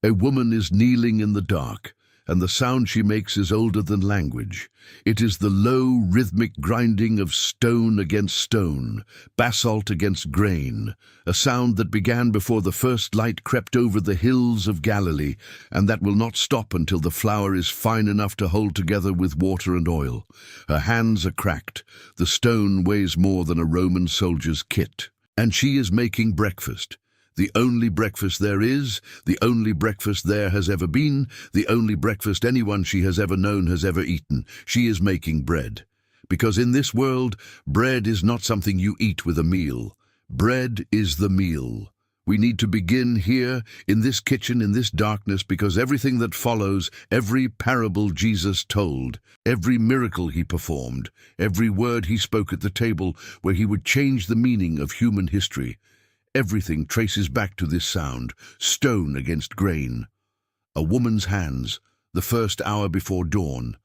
A woman is kneeling in the dark, and the sound she makes is older than language. It is the low, rhythmic grinding of stone against stone, basalt against grain, a sound that began before the first light crept over the hills of Galilee, and that will not stop until the flour is fine enough to hold together with water and oil. Her hands are cracked. The stone weighs more than a Roman soldier's kit. And she is making breakfast. The only breakfast there is, the only breakfast there has ever been, the only breakfast anyone she has ever known has ever eaten. She is making bread. Because in this world, bread is not something you eat with a meal. Bread is the meal. We need to begin here, in this kitchen, in this darkness, because everything that follows, every parable Jesus told, every miracle he performed, every word he spoke at the table where he would change the meaning of human history, everything traces back to this sound, stone against grain. A woman's hands, the first hour before dawn.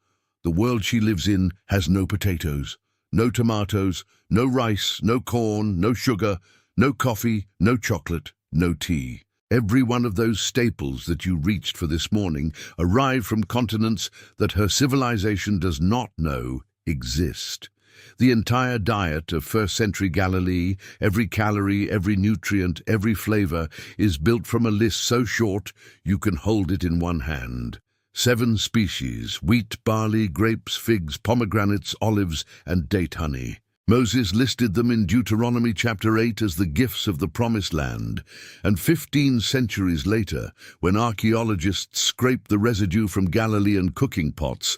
The world she lives in has no potatoes, no tomatoes, no rice, no corn, no sugar, no coffee, no chocolate, no tea. Every one of those staples that you reached for this morning arrived from continents that her civilization does not know exist. The entire diet of first-century Galilee, every calorie, every nutrient, every flavor, is built from a list so short you can hold it in one hand. 7 species: wheat, barley, grapes, figs, pomegranates, olives, and date honey. Moses listed them in Deuteronomy chapter 8 as the gifts of the Promised Land, and 15 centuries later, when archaeologists scraped the residue from Galilean cooking pots,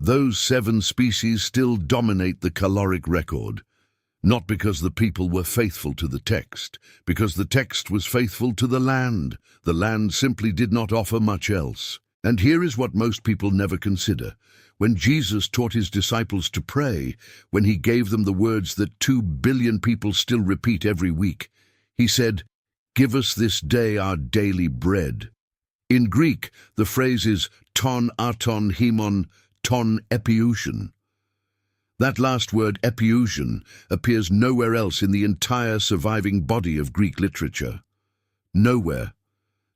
those 7 species still dominate the caloric record. Not because the people were faithful to the text, because the text was faithful to the land. The land simply did not offer much else. And here is what most people never consider. When Jesus taught his disciples to pray, when he gave them the words that 2 billion people still repeat every week, he said, "Give us this day our daily bread." In Greek, the phrase is ton aton hemon ton epiousion. That last word, epiousion, appears nowhere else in the entire surviving body of Greek literature. Nowhere.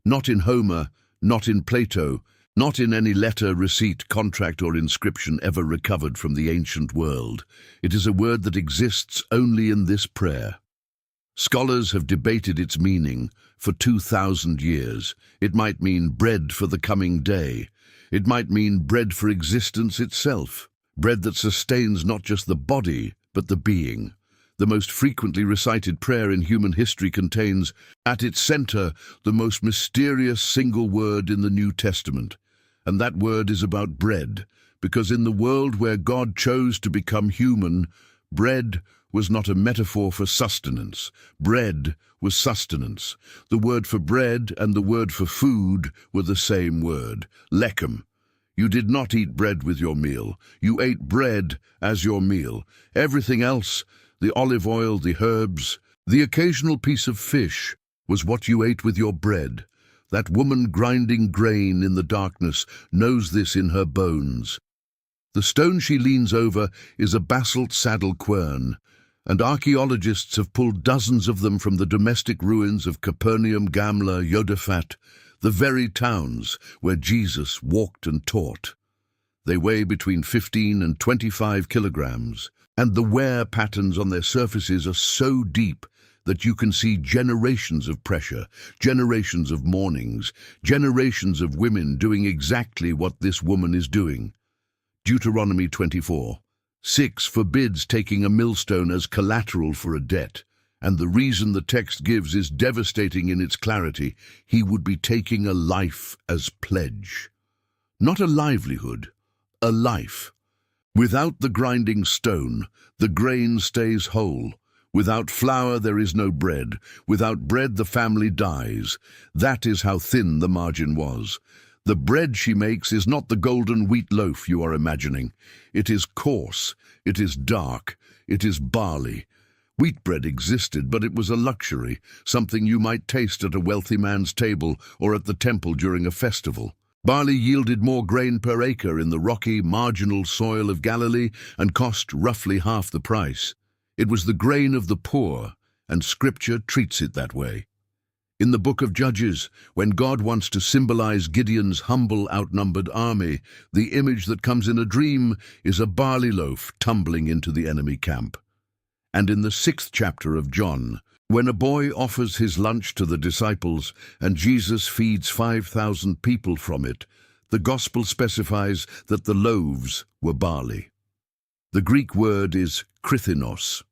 Not in Homer, not in Plato, not in any letter, receipt, contract, or inscription ever recovered from the ancient world. It is a word that exists only in this prayer. Scholars have debated its meaning for 2,000 years. It might mean bread for the coming day. It might mean bread for existence itself, bread that sustains not just the body, but the being. The most frequently recited prayer in human history contains, at its center, the most mysterious single word in the New Testament. And that word is about bread, because in the world where God chose to become human, bread was not a metaphor for sustenance. Bread was sustenance. The word for bread and the word for food were the same word, lechem. You did not eat bread with your meal. You ate bread as your meal. Everything else, the olive oil, the herbs, the occasional piece of fish, was what you ate with your bread. That woman grinding grain in the darkness knows this in her bones. The stone she leans over is a basalt saddle quern, and archaeologists have pulled dozens of them from the domestic ruins of Capernaum, Gamla, Josaphat, the very towns where Jesus walked and taught. They weigh between 15 and 25 kilograms, and the wear patterns on their surfaces are so deep that you can see generations of pressure, generations of mournings, generations of women doing exactly what this woman is doing. Deuteronomy 24:6 forbids taking a millstone as collateral for a debt, and the reason the text gives is devastating in its clarity. He would be taking a life as pledge. Not a livelihood, a life. Without the grinding stone, the grain stays whole. Without flour, there is no bread. Without bread, the family dies. That is how thin the margin was. The bread she makes is not the golden wheat loaf you are imagining. It is coarse, it is dark, it is barley. Wheat bread existed, but it was a luxury, something you might taste at a wealthy man's table or at the temple during a festival. Barley yielded more grain per acre in the rocky, marginal soil of Galilee and cost roughly half the price. It was the grain of the poor, and Scripture treats it that way. In the book of Judges, when God wants to symbolize Gideon's humble, outnumbered army, the image that comes in a dream is a barley loaf tumbling into the enemy camp. And in the 6th chapter of John, when a boy offers his lunch to the disciples and Jesus feeds 5,000 people from it, the Gospel specifies that the loaves were barley. The Greek word is krithinos.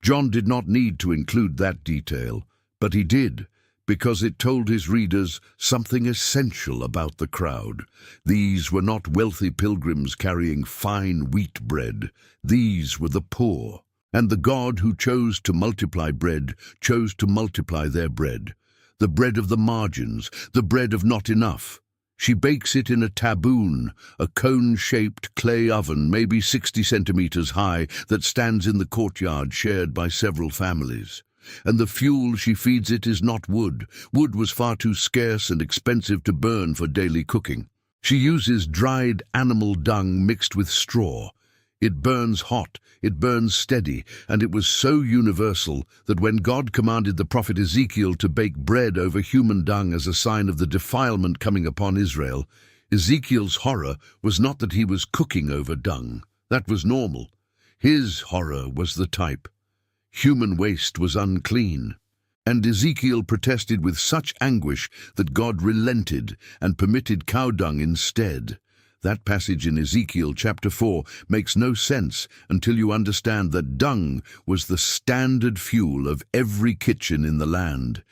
John did not need to include that detail, but he did, because it told his readers something essential about the crowd. These were not wealthy pilgrims carrying fine wheat bread. These were the poor. And the God who chose to multiply bread chose to multiply their bread, the bread of the margins, the bread of not enough. She bakes it in a taboon, a cone-shaped clay oven, maybe 60 centimeters high, that stands in the courtyard shared by several families. And the fuel she feeds it is not wood. Wood was far too scarce and expensive to burn for daily cooking. She uses dried animal dung mixed with straw. It burns hot, it burns steady, and it was so universal that when God commanded the prophet Ezekiel to bake bread over human dung as a sign of the defilement coming upon Israel, Ezekiel's horror was not that he was cooking over dung. That was normal. His horror was the type. Human waste was unclean. And Ezekiel protested with such anguish that God relented and permitted cow dung instead. That passage in Ezekiel chapter 4 makes no sense until you understand that dung was the standard fuel of every kitchen in the land.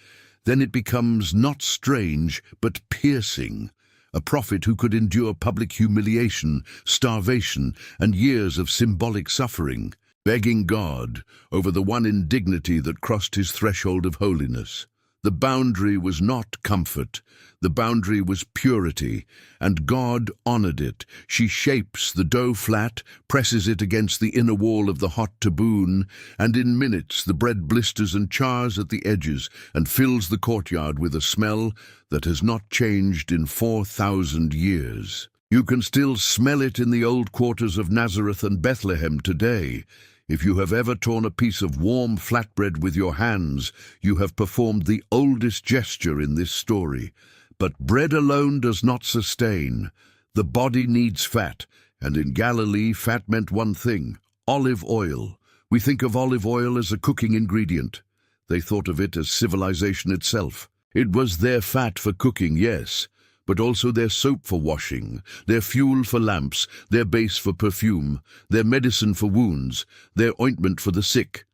Then it becomes not strange, but piercing. A prophet who could endure public humiliation, starvation, and years of symbolic suffering, begging God over the one indignity that crossed his threshold of holiness. The boundary was not comfort. The boundary was purity, and God honored it. She shapes the dough flat, presses it against the inner wall of the hot taboon, and in minutes the bread blisters and chars at the edges and fills the courtyard with a smell that has not changed in 4,000 years. You can still smell it in the old quarters of Nazareth and Bethlehem today. If you have ever torn a piece of warm flatbread with your hands, you have performed the oldest gesture in this story. But bread alone does not sustain. The body needs fat, and in Galilee fat meant one thing: olive oil. We think of olive oil as a cooking ingredient. They thought of it as civilization itself. It was their fat for cooking, yes, but also their soap for washing, their fuel for lamps, their base for perfume, their medicine for wounds, their ointment for the sick,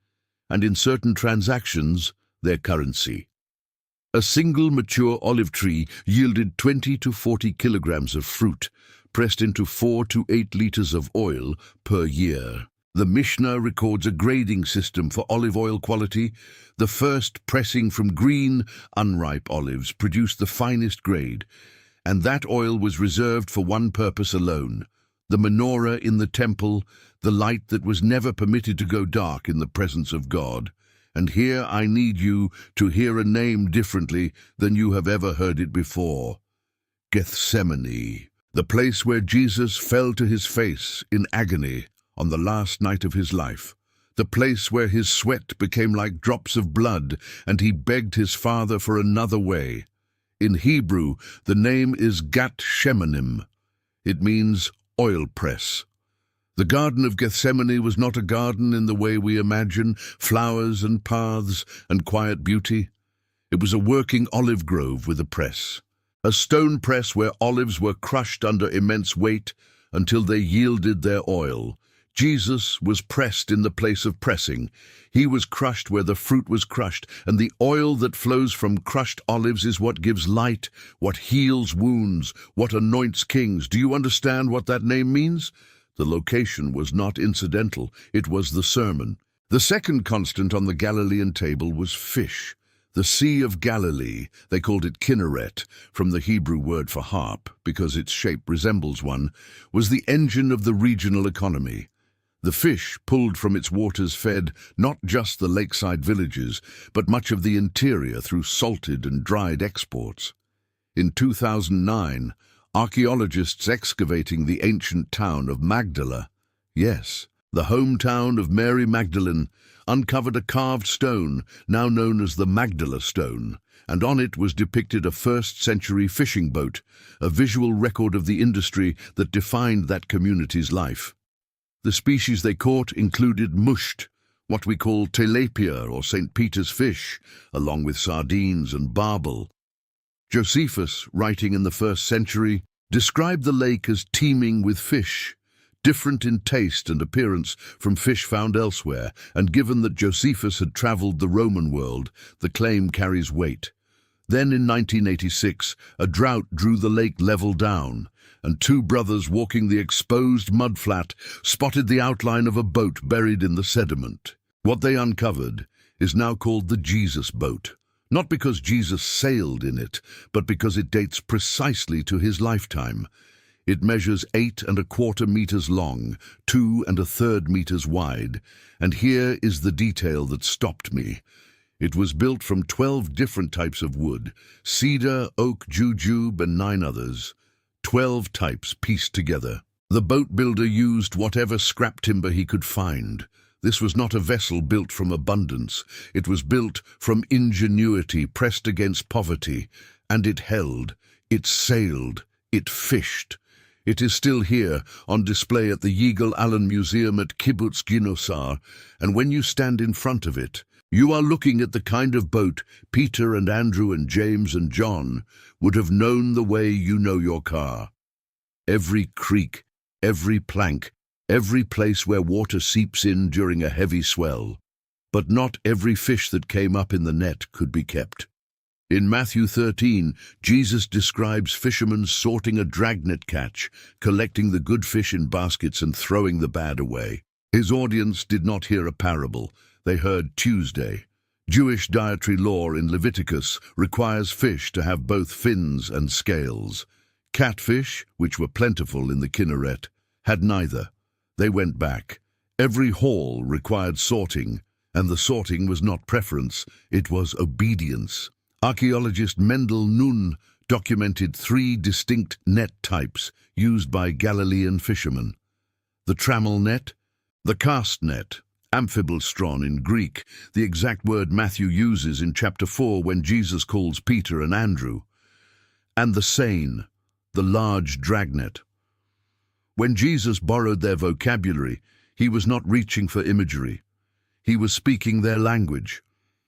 and in certain transactions, their currency. A single mature olive tree yielded 20 to 40 kilograms of fruit, pressed into 4 to 8 liters of oil per year. The Mishnah records a grading system for olive oil quality. The first pressing from green, unripe olives produced the finest grade, and that oil was reserved for one purpose alone: the menorah in the temple, the light that was never permitted to go dark in the presence of God. And here I need you to hear a name differently than you have ever heard it before: Gethsemane, the place where Jesus fell to his face in agony on the last night of his life, the place where his sweat became like drops of blood and he begged his Father for another way. In Hebrew, the name is Gat Shemanim. It means oil press. The Garden of Gethsemane was not a garden in the way we imagine, flowers and paths and quiet beauty. It was a working olive grove with a press, a stone press where olives were crushed under immense weight until they yielded their oil. Jesus was pressed in the place of pressing. He was crushed where the fruit was crushed, and the oil that flows from crushed olives is what gives light, what heals wounds, what anoints kings. Do you understand what that name means? The location was not incidental. It was the sermon. The second constant on the Galilean table was fish. The Sea of Galilee, they called it Kinneret, from the Hebrew word for harp, because its shape resembles one, was the engine of the regional economy. The fish pulled from its waters fed not just the lakeside villages, but much of the interior through salted and dried exports. In 2009, archaeologists excavating the ancient town of Magdala, yes, The hometown of Mary Magdalene uncovered a carved stone, now known as the Magdala Stone, and on it was depicted a first-century fishing boat, a visual record of the industry that defined that community's life. The species they caught included musht, what we call tilapia or St. Peter's fish, along with sardines and barbel. Josephus, writing in the 1st century, described the lake as teeming with fish, different in taste and appearance from fish found elsewhere, and given that Josephus had travelled the Roman world, the claim carries weight. Then in 1986, a drought drew the lake level down, and 2 brothers walking the exposed mudflat spotted the outline of a boat buried in the sediment. What they uncovered is now called the Jesus boat, not because Jesus sailed in it, but because it dates precisely to his lifetime. It measures 8¼ meters long, 2 1/3 meters wide, and here is the detail that stopped me. It was built from 12 different types of wood, cedar, oak, jujube, and 9 others. 12 types pieced together. The boat builder used whatever scrap timber he could find. This was not a vessel built from abundance. It was built from ingenuity pressed against poverty, and it held, it sailed, it fished. It is still here, on display at the Yigal Allon Museum at Kibbutz Ginosar, and when you stand in front of it, you are looking at the kind of boat Peter and Andrew and James and John would have known the way you know your car. Every creek, every plank, every place where water seeps in during a heavy swell. But not every fish that came up in the net could be kept. In Matthew 13, Jesus describes fishermen sorting a dragnet catch, collecting the good fish in baskets and throwing the bad away. His audience did not hear a parable. They heard Tuesday. Jewish dietary law in Leviticus requires fish to have both fins and scales. Catfish, which were plentiful in the Kinneret, had neither. They went back. Every haul required sorting, and the sorting was not preference, it was obedience. Archaeologist Mendel Nun documented 3 distinct net types used by Galilean fishermen. The trammel net, the cast net, amphibelstron in Greek, the exact word Matthew uses in chapter 4 when Jesus calls Peter and Andrew, and the seine, the large dragnet. When Jesus borrowed their vocabulary, he was not reaching for imagery. He was speaking their language.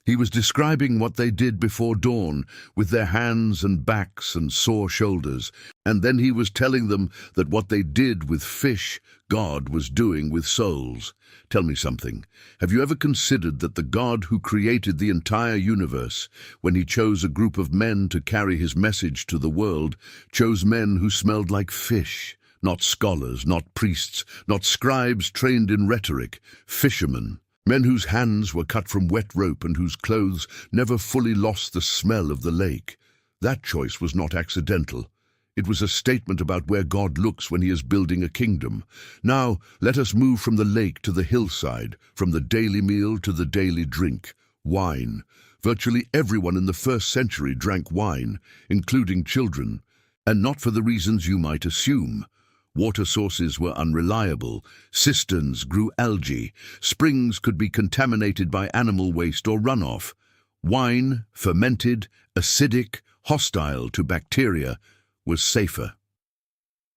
He was describing what they did before dawn, with their hands and backs and sore shoulders, and then he was telling them that what they did with fish, God was doing with souls. Tell me something. Have you ever considered that the God who created the entire universe, when he chose a group of men to carry his message to the world, chose men who smelled like fish? Not scholars, not priests, not scribes trained in rhetoric, fishermen. Men whose hands were cut from wet rope and whose clothes never fully lost the smell of the lake. That choice was not accidental. It was a statement about where God looks when he is building a kingdom. Now, let us move from the lake to the hillside, from the daily meal to the daily drink. Wine. Virtually everyone in the 1st century drank wine, including children, and not for the reasons you might assume. Water sources were unreliable, cisterns grew algae, springs could be contaminated by animal waste or runoff. Wine, fermented, acidic, hostile to bacteria, was safer.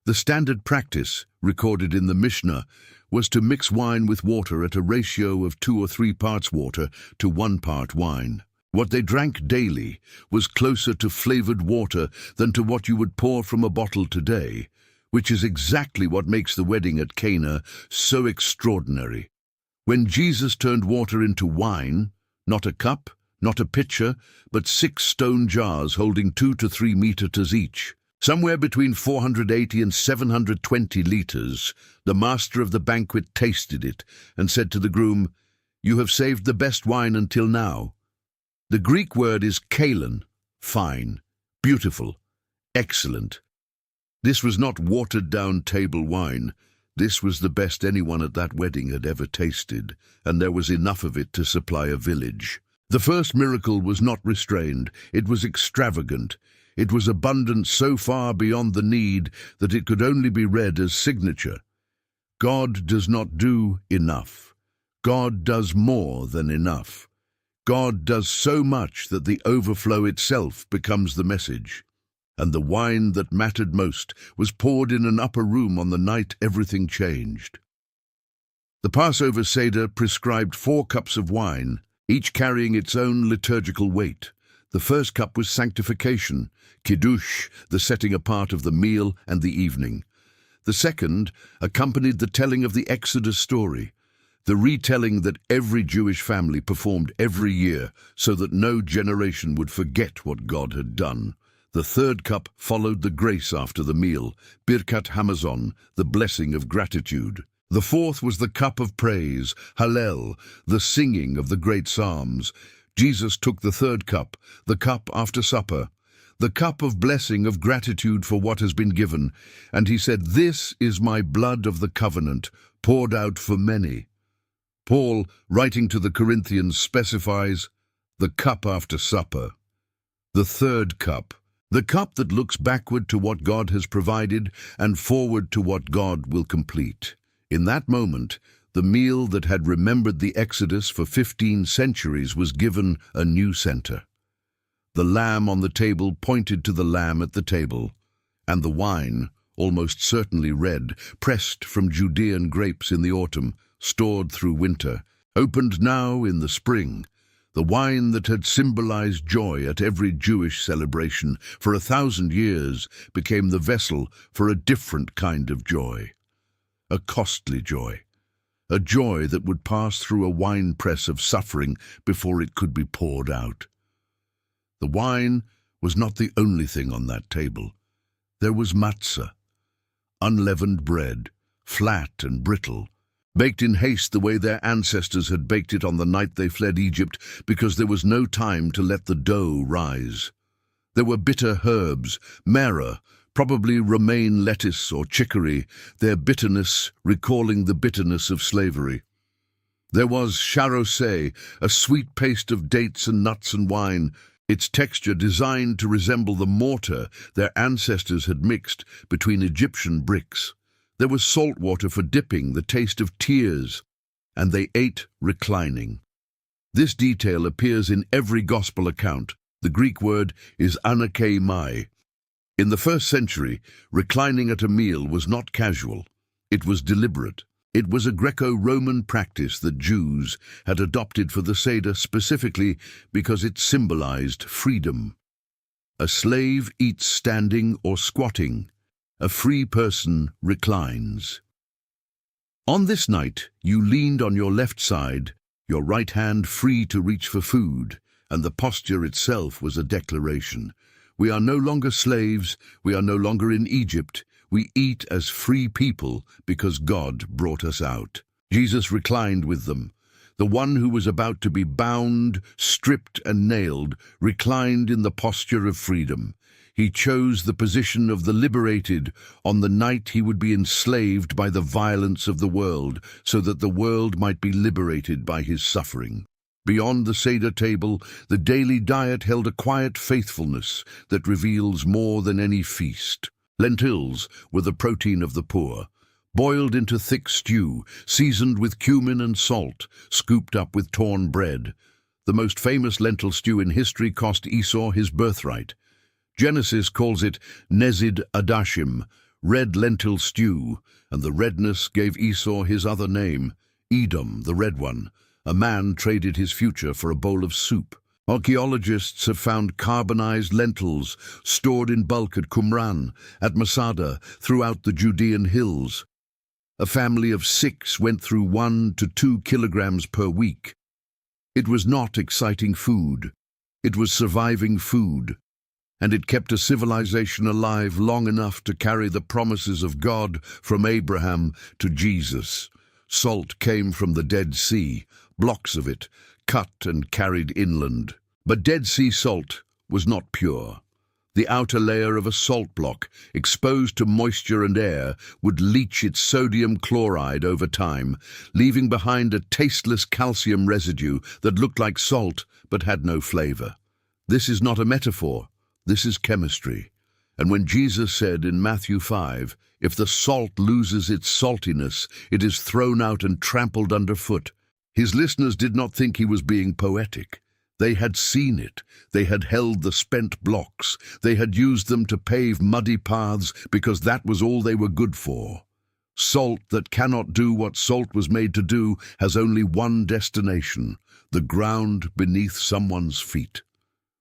The standard practice, recorded in the Mishnah, was to mix wine with water at a ratio of 2 or 3 parts water to 1 part wine. What they drank daily was closer to flavored water than to what you would pour from a bottle today, which is exactly what makes the wedding at Cana so extraordinary. When Jesus turned water into wine, not a cup, not a pitcher, but 6 stone jars holding 2 to 3 meters each, somewhere between 480 and 720 liters, the master of the banquet tasted it and said to the groom, "You have saved the best wine until now." The Greek word is kalan, fine, beautiful, excellent. This was not watered-down table wine. This was the best anyone at that wedding had ever tasted, and there was enough of it to supply a village. The first miracle was not restrained. It was extravagant. It was abundant so far beyond the need that it could only be read as signature. God does not do enough. God does more than enough. God does so much that the overflow itself becomes the message. And the wine that mattered most was poured in an upper room on the night everything changed. The Passover Seder prescribed 4 cups of wine, each carrying its own liturgical weight. The first cup was sanctification, kiddush, the setting apart of the meal and the evening. The second accompanied the telling of the Exodus story, the retelling that every Jewish family performed every year so that no generation would forget what God had done. The third cup followed the grace after the meal, Birkat Hamazon, the blessing of gratitude. The fourth was the cup of praise, Hallel, the singing of the great psalms. Jesus took the third cup, the cup after supper, the cup of blessing of gratitude for what has been given, and he said, "This is my blood of the covenant, poured out for many." Paul, writing to the Corinthians, specifies the cup after supper, the third cup, the cup that looks backward to what God has provided and forward to what God will complete. In that moment, the meal that had remembered the Exodus for 15 centuries was given a new center. The lamb on the table pointed to the lamb at the table, and the wine, almost certainly red, pressed from Judean grapes in the autumn, stored through winter, opened now in the spring. The wine that had symbolized joy at every Jewish celebration for 1,000 years became the vessel for a different kind of joy. A costly joy. A joy that would pass through a winepress of suffering before it could be poured out. The wine was not the only thing on that table. There was matzah, unleavened bread, flat and brittle, baked in haste the way their ancestors had baked it on the night they fled Egypt because there was no time to let the dough rise. There were bitter herbs, maror, probably romaine lettuce or chicory, their bitterness recalling the bitterness of slavery. There was charosé, a sweet paste of dates and nuts and wine, its texture designed to resemble the mortar their ancestors had mixed between Egyptian bricks. There was salt water for dipping, the taste of tears, and they ate reclining. This detail appears in every gospel account. The Greek word is anakemai. In the 1st century, reclining at a meal was not casual. It was deliberate. It was a Greco-Roman practice that Jews had adopted for the Seder specifically because it symbolized freedom. A slave eats standing or squatting. A free person reclines. On this night, you leaned on your left side, your right hand free to reach for food, and the posture itself was a declaration. We are no longer slaves, we are no longer in Egypt, we eat as free people because God brought us out. Jesus reclined with them. The one who was about to be bound, stripped and nailed, reclined in the posture of freedom. He chose the position of the liberated on the night he would be enslaved by the violence of the world, so that the world might be liberated by his suffering. Beyond the Seder table, the daily diet held a quiet faithfulness that reveals more than any feast. Lentils were the protein of the poor, boiled into thick stew, seasoned with cumin and salt, scooped up with torn bread. The most famous lentil stew in history cost Esau his birthright. Genesis calls it Nezid Adashim, red lentil stew, and the redness gave Esau his other name, Edom, the red one. A man traded his future for a bowl of soup. Archaeologists have found carbonized lentils stored in bulk at Qumran, at Masada, throughout the Judean hills. A family of 6 went through 1 to 2 kilograms per week. It was not exciting food. It was surviving food. And it kept a civilization alive long enough to carry the promises of God from Abraham to Jesus. Salt came from the Dead Sea, blocks of it, cut and carried inland. But Dead Sea salt was not pure. The outer layer of a salt block, exposed to moisture and air, would leach its sodium chloride over time, leaving behind a tasteless calcium residue that looked like salt but had no flavor. This is not a metaphor. This is chemistry. And when Jesus said in Matthew 5, "If the salt loses its saltiness, it is thrown out and trampled underfoot," his listeners did not think he was being poetic. They had seen it. They had held the spent blocks. They had used them to pave muddy paths because that was all they were good for. Salt that cannot do what salt was made to do has only one destination: the ground beneath someone's feet.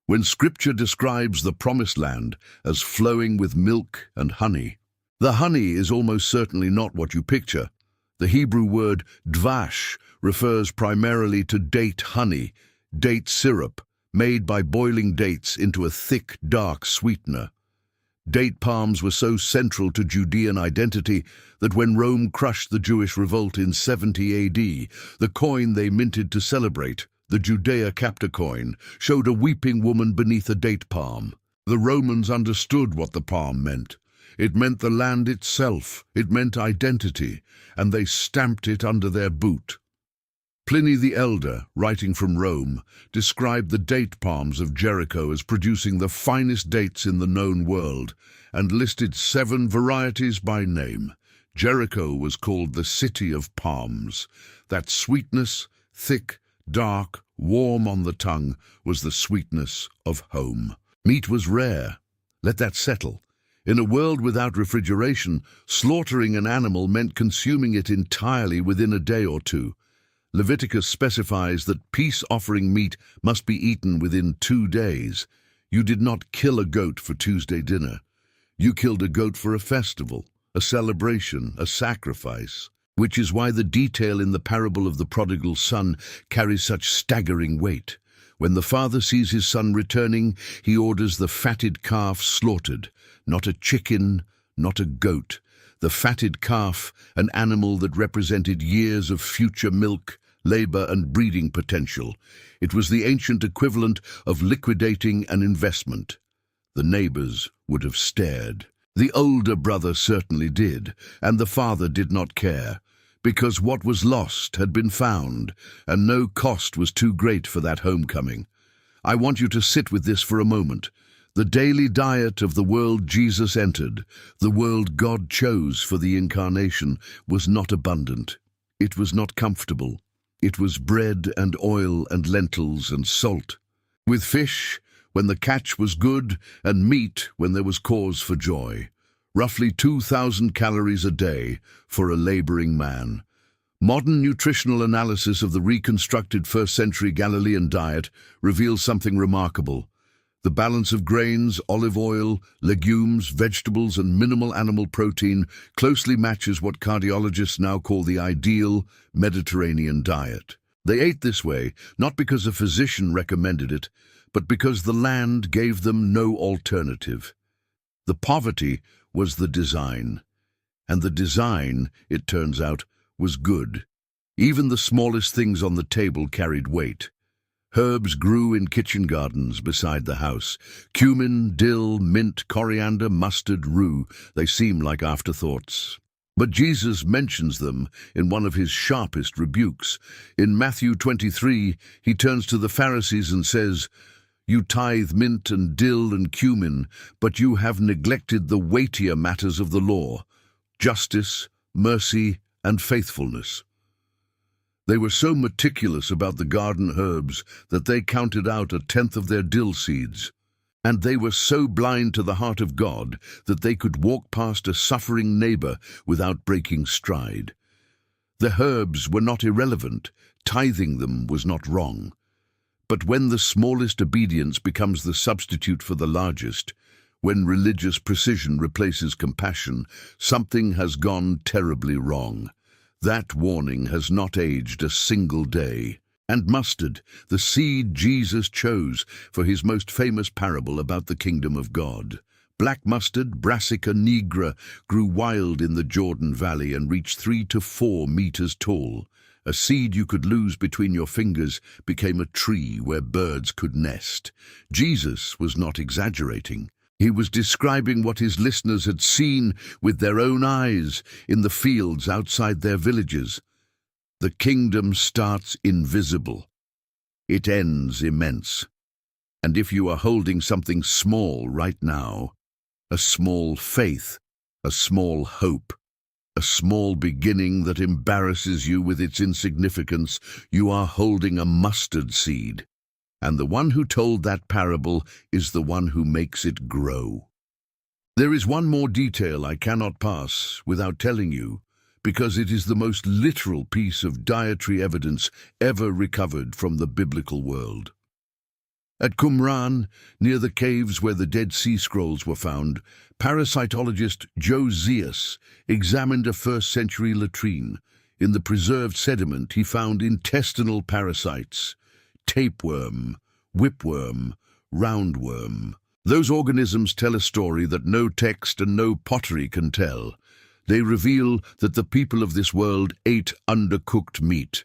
When Scripture describes the Promised Land as flowing with milk and honey, the honey is almost certainly not what you picture. The Hebrew word dvash refers primarily to date honey, date syrup, made by boiling dates into a thick, dark sweetener. Date palms were so central to Judean identity that when Rome crushed the Jewish revolt in 70 AD, the coin they minted to celebrate, the Judea Capta coin, showed a weeping woman beneath a date palm. The Romans understood what the palm meant. It meant the land itself. It meant identity, and they stamped it under their boot. Pliny the Elder, writing from Rome, described the date palms of Jericho as producing the finest dates in the known world, and listed 7 varieties by name. Jericho was called the City of Palms. That sweetness, thick, dark, warm on the tongue, was the sweetness of home. Meat was rare. Let that settle. In a world without refrigeration, slaughtering an animal meant consuming it entirely within a day or two. Leviticus specifies that peace-offering meat must be eaten within 2 days. You did not kill a goat for Tuesday dinner. You killed a goat for a festival, a celebration, a sacrifice, which is why the detail in the parable of the prodigal son carries such staggering weight. When the father sees his son returning, he orders the fatted calf slaughtered, not a chicken, not a goat. The fatted calf, an animal that represented years of future milk, labor, and breeding potential. It was the ancient equivalent of liquidating an investment. The neighbors would have stared. The older brother certainly did, and the father did not care, because what was lost had been found, and no cost was too great for that homecoming. I want you to sit with this for a moment. The daily diet of the world Jesus entered, the world God chose for the incarnation, was not abundant. It was not comfortable. It was bread and oil and lentils and salt, with fish when the catch was good and meat when there was cause for joy. Roughly 2,000 calories a day for a laboring man. Modern nutritional analysis of the reconstructed first-century Galilean diet reveals something remarkable. The balance of grains, olive oil, legumes, vegetables, and minimal animal protein closely matches what cardiologists now call the ideal Mediterranean diet. They ate this way not because a physician recommended it, but because the land gave them no alternative. The poverty was the design, and the design, it turns out, was good. Even the smallest things on the table carried weight. Herbs grew in kitchen gardens beside the house. Cumin, dill, mint, coriander, mustard, rue. They seem like afterthoughts. But Jesus mentions them in one of his sharpest rebukes. In Matthew 23, he turns to the Pharisees and says, "You tithe mint and dill and cumin, but you have neglected the weightier matters of the law, justice, mercy, and faithfulness." They were so meticulous about the garden herbs that they counted out 1/10 of their dill seeds. And they were so blind to the heart of God that they could walk past a suffering neighbor without breaking stride. The herbs were not irrelevant. Tithing them was not wrong. But when the smallest obedience becomes the substitute for the largest, when religious precision replaces compassion, something has gone terribly wrong. That warning has not aged a single day. And mustard, the seed Jesus chose for his most famous parable about the kingdom of God. Black mustard, Brassica nigra, grew wild in the Jordan Valley and reached 3 to 4 meters tall. A seed you could lose between your fingers became a tree where birds could nest. Jesus was not exaggerating. He was describing what his listeners had seen with their own eyes in the fields outside their villages. The kingdom starts invisible. It ends immense. And if you are holding something small right now, a small faith, a small hope, a small beginning that embarrasses you with its insignificance. You are holding a mustard seed, and the one who told that parable is the one who makes it grow. There is one more detail I cannot pass without telling you, because it is the most literal piece of dietary evidence ever recovered from the biblical world. At Qumran, near the caves where the Dead Sea Scrolls were found, parasitologist Joseus examined a first-century latrine. In the preserved sediment, he found intestinal parasites, tapeworm, whipworm, roundworm. Those organisms tell a story that no text and no pottery can tell. They reveal that the people of this world ate undercooked meat.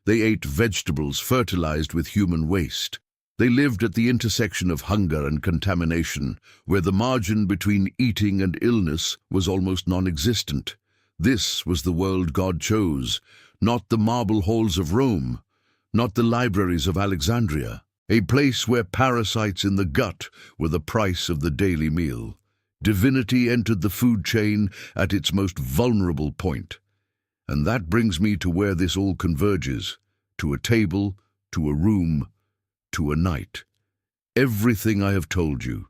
They ate vegetables fertilized with human waste. They lived at the intersection of hunger and contamination, where the margin between eating and illness was almost non-existent. This was the world God chose, not the marble halls of Rome, not the libraries of Alexandria, a place where parasites in the gut were the price of the daily meal. Divinity entered the food chain at its most vulnerable point. And that brings me to where this all converges, to a table, to a room, to a night. Everything I have told you,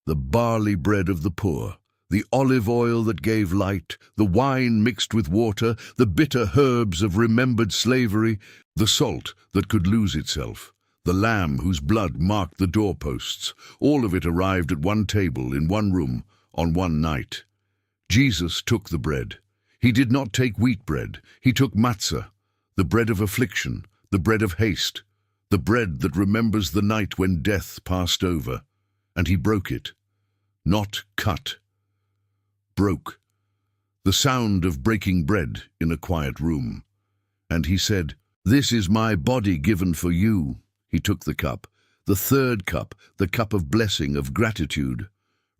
the barley bread of the poor, the olive oil that gave light, the wine mixed with water, the bitter herbs of remembered slavery, the salt that could lose itself, the lamb whose blood marked the doorposts, all of it arrived at one table in one room on one night. Jesus took the bread. He did not take wheat bread. He took matzah, the bread of affliction, the bread of haste, the bread that remembers the night when death passed over. And he broke it. Not cut. Broke. The sound of breaking bread in a quiet room. And he said, "This is my body given for you." He took the cup, the third cup, the cup of blessing, of gratitude.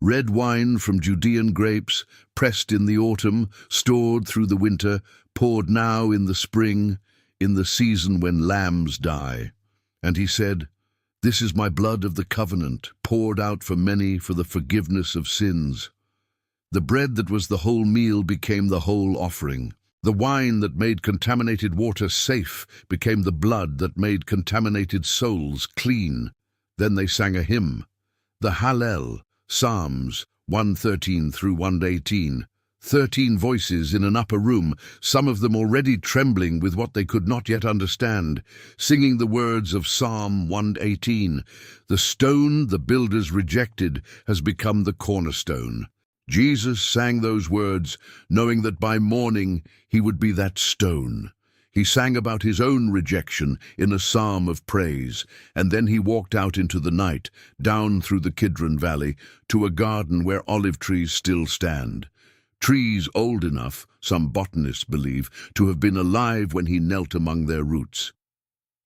Red wine from Judean grapes, pressed in the autumn, stored through the winter, poured now in the spring, in the season when lambs die. And he said, "This is my blood of the covenant, poured out for many for the forgiveness of sins." The bread that was the whole meal became the whole offering. The wine that made contaminated water safe became the blood that made contaminated souls clean. Then they sang a hymn, the Hallel, Psalms 113 through 118. 13 voices in an upper room, some of them already trembling with what they could not yet understand, singing the words of Psalm 118. The stone the builders rejected has become the cornerstone. Jesus sang those words, knowing that by morning he would be that stone. He sang about his own rejection in a psalm of praise, and then he walked out into the night, down through the Kidron Valley, to a garden where olive trees still stand. Trees old enough, some botanists believe, to have been alive when he knelt among their roots.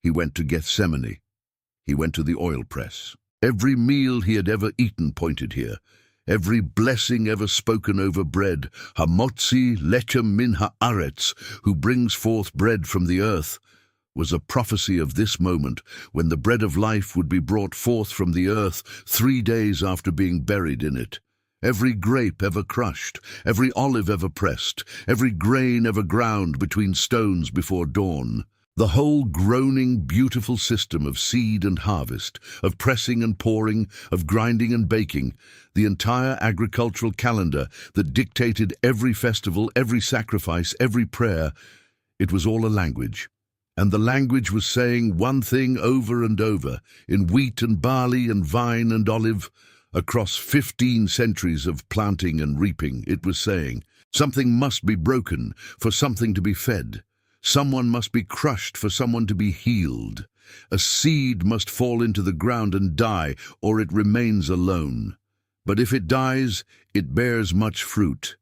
He went to Gethsemane. He went to the oil press. Every meal he had ever eaten pointed here. Every blessing ever spoken over bread, Hamotzi lechem min haaretz, who brings forth bread from the earth, was a prophecy of this moment when the bread of life would be brought forth from the earth 3 days after being buried in it. Every grape ever crushed, every olive ever pressed, every grain ever ground between stones before dawn. The whole groaning, beautiful system of seed and harvest, of pressing and pouring, of grinding and baking, the entire agricultural calendar that dictated every festival, every sacrifice, every prayer, it was all a language. And the language was saying one thing over and over, in wheat and barley and vine and olive, across 15 centuries of planting and reaping. It was saying, something must be broken for something to be fed. Someone must be crushed for someone to be healed. A seed must fall into the ground and die, or it remains alone. But if it dies, it bears much fruit.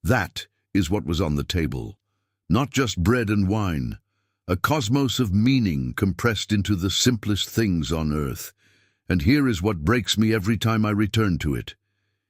That is what was on the table. Not just bread and wine, a cosmos of meaning compressed into the simplest things on earth. And here is what breaks me every time I return to it.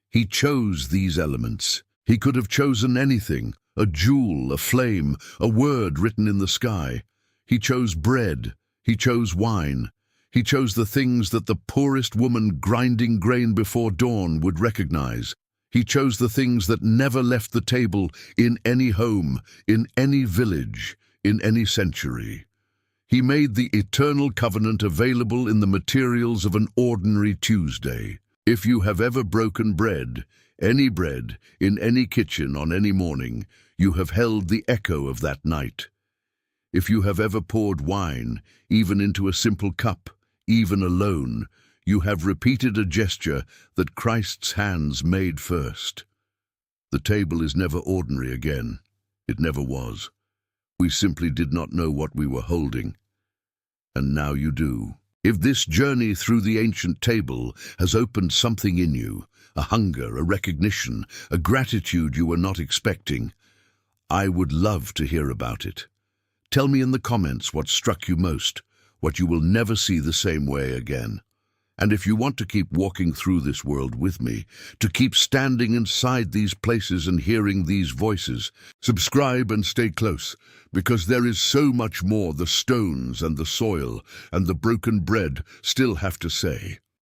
He chose these elements. He could have chosen anything. A jewel, a flame, a word written in the sky. He chose bread. He chose wine. He chose the things that the poorest woman grinding grain before dawn would recognize. He chose the things that never left the table in any home, in any village, in any century. He made the eternal covenant available in the materials of an ordinary Tuesday. If you have ever broken bread, in any kitchen on any morning, you have held the echo of that night. If you have ever poured wine, even into a simple cup, even alone, you have repeated a gesture that Christ's hands made first. The table is never ordinary again. It never was. We simply did not know what we were holding. And now you do. If this journey through the ancient table has opened something in you, a hunger, a recognition, a gratitude you were not expecting, I would love to hear about it. Tell me in the comments what struck you most, what you will never see the same way again. And if you want to keep walking through this world with me, to keep standing inside these places and hearing these voices, subscribe and stay close, because there is so much more the stones and the soil and the broken bread still have to say.